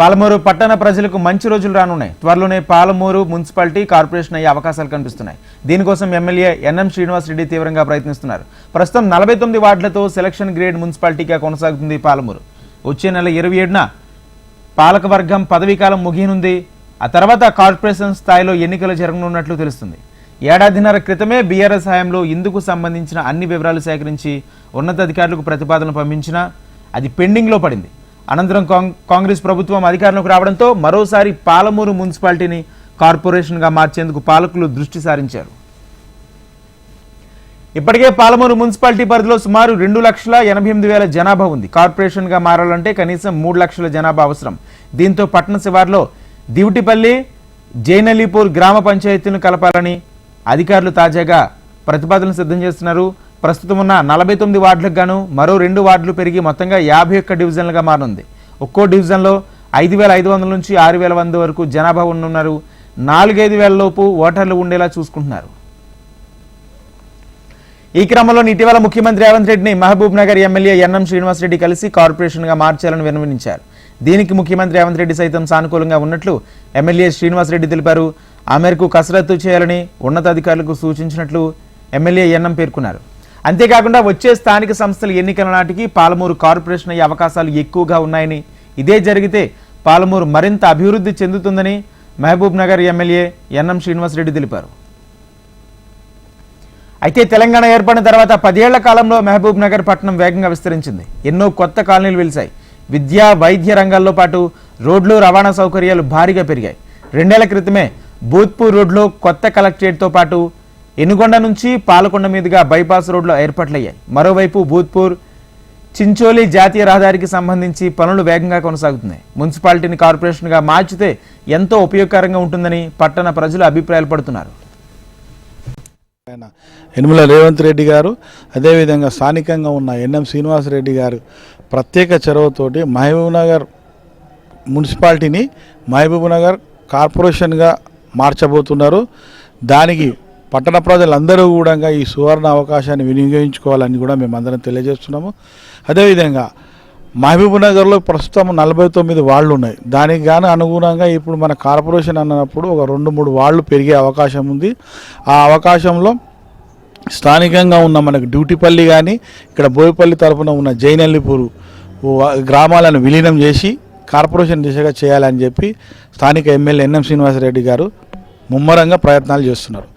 పాలమూరు పట్టణ ప్రజలకు మంచి రోజులు రానున్నాయి. త్వరలోనే పాలమూరు మున్సిపాలిటీ కార్పొరేషన్ అయ్యే అవకాశాలు కనిపిస్తున్నాయి. దీనికోసం ఎమ్మెల్యే ఎన్ఎం శ్రీనివాస్ రెడ్డి తీవ్రంగా ప్రయత్నిస్తున్నారు. ప్రస్తుతం 49 వార్డులతో సెలక్షన్ గ్రేడ్ మున్సిపాలిటీగా కొనసాగుతుంది పాలమూరు. వచ్చే నెల 27న పాలకవర్గం పదవీకాలం ముగియనుంది. ఆ తర్వాత కార్పొరేషన్ స్థాయిలో ఎన్నికలు జరగనున్నట్లు తెలుస్తుంది. ఏడాదిన్నర క్రితమే బీఆర్ఎస్ హయాంలో ఇందుకు సంబంధించిన అన్ని వివరాలు సేకరించి ఉన్నతాధికారులకు ప్రతిపాదనలు పంపించినా అది పెండింగ్లో పడింది. అనంతరం కాంగ్రెస్ ప్రభుత్వం అధికారంలోకి రావడంతో మరోసారి పాలమూరు మున్సిపాలిటీని కార్పొరేషన్గా మార్చేందుకు పాలకులు దృష్టి సారించారు. ఇప్పటికే పాలమూరు మున్సిపాలిటీ పరిధిలో సుమారు 2,88,000 జనాభా ఉంది. కార్పొరేషన్గా మారాలంటే కనీసం 3 లక్షల జనాభా అవసరం. దీంతో పట్టణ శివార్లో దివిటిపల్లి, జైనలీపూర్ గ్రామ పంచాయతీలను కలపాలని అధికారులు తాజాగా ప్రతిపాదనలు సిద్ధం చేస్తున్నారు. ప్రస్తుతం ఉన్న 49 వార్డులకు గాను మరో 2 వార్డులు పెరిగి మొత్తంగా 51 డివిజన్లుగా మారనుంది. ఒక్కో డివిజన్లో 5,500 నుంచి 6,100 వరకు జనాభా ఉన్నారు. 4-5 లోపు ఓటర్లు ఉండేలా చూసుకుంటున్నారు. ఈ క్రమంలో ఇటీవల ముఖ్యమంత్రి రేవంత్ రెడ్డిని మహబూబ్ నగర్ ఎమ్మెల్యే ఎన్ఎం శ్రీనివాస్ రెడ్డి కలిసి కార్పొరేషన్గా మార్చాలని విన్నవించారు. దీనికి ముఖ్యమంత్రి రేవంత్ రెడ్డి సైతం సానుకూలంగా ఉన్నట్లు ఎమ్మెల్యే శ్రీనివాస్ రెడ్డి తెలిపారు. ఆ మేరకు కసరత్తు చేయాలని ఉన్నతాధికారులకు సూచించినట్లు ఎమ్మెల్యే ఎన్ఎం పేర్కొన్నారు. అంతేకాకుండా వచ్చే స్థానిక సంస్థల ఎన్నికల నాటికి పాలమూరు కార్పొరేషన్ అయ్యే అవకాశాలు ఎక్కువగా ఉన్నాయని, ఇదే జరిగితే పాలమూరు మరింత అభివృద్ధి చెందుతుందని మహబూబ్ నగర్ ఎమ్మెల్యే ఎన్ఎం శ్రీనివాస్ రెడ్డి తెలిపారు. అయితే తెలంగాణ ఏర్పడిన తర్వాత 10 ఏళ్ల కాలంలో మహబూబ్ నగర్ పట్టణం వేగంగా విస్తరించింది. ఎన్నో కొత్త కాలనీలు వెలిశాయి. విద్యా, వైద్య రంగాల్లో పాటు రోడ్లు, రవాణా సౌకర్యాలు భారీగా పెరిగాయి. 2 ఏళ్ల క్రితమే భూత్పూర్ రోడ్లో కొత్త కలెక్టరేట్తో పాటు ఎనుగొండ నుంచి పాలకొండ మీదుగా బైపాస్ రోడ్లు ఏర్పాట్లయ్యాయి. మరోవైపు భూత్పూర్ చించోలి జాతీయ రహదారికి సంబంధించి పనులు వేగంగా కొనసాగుతున్నాయి. మున్సిపాలిటీని కార్పొరేషన్గా మార్చితే ఎంతో ఉపయోగకరంగా ఉంటుందని పట్టణ ప్రజలు అభిప్రాయాలు పడుతున్నారు. యనమల రేవంత్ రెడ్డి గారు, అదేవిధంగా స్థానికంగా ఉన్న ఎన్ఎం శ్రీనివాస్ రెడ్డి గారు ప్రత్యేక చొరవతోటి మహబూబ్ నగర్ మున్సిపాలిటీని మహబూబ్ నగర్ కార్పొరేషన్గా మార్చబోతున్నారు. దానికి పట్టణ ప్రజలందరూ కూడా ఈ సువర్ణ అవకాశాన్ని వినియోగించుకోవాలని కూడా మేమందరం తెలియజేస్తున్నాము. అదేవిధంగా మహబూబ్ నగర్లో ప్రస్తుతం 49 వార్డులు ఉన్నాయి. దానికి గాను అనుగుణంగా ఇప్పుడు మన కార్పొరేషన్ అన్నప్పుడు ఒక 2-3 వార్డులు పెరిగే అవకాశం ఉంది. ఆ అవకాశంలో స్థానికంగా ఉన్న మనకు డ్యూటీపల్లి కానీ, ఇక్కడ బోయపల్లి తరఫున ఉన్న జైనల్లిపూర్ గ్రామాలను విలీనం చేసి కార్పొరేషన్ దిశగా చేయాలని చెప్పి స్థానిక ఎమ్మెల్యే ఎన్ఎం శ్రీనివాసరెడ్డి గారు ముమ్మరంగా ప్రయత్నాలు చేస్తున్నారు.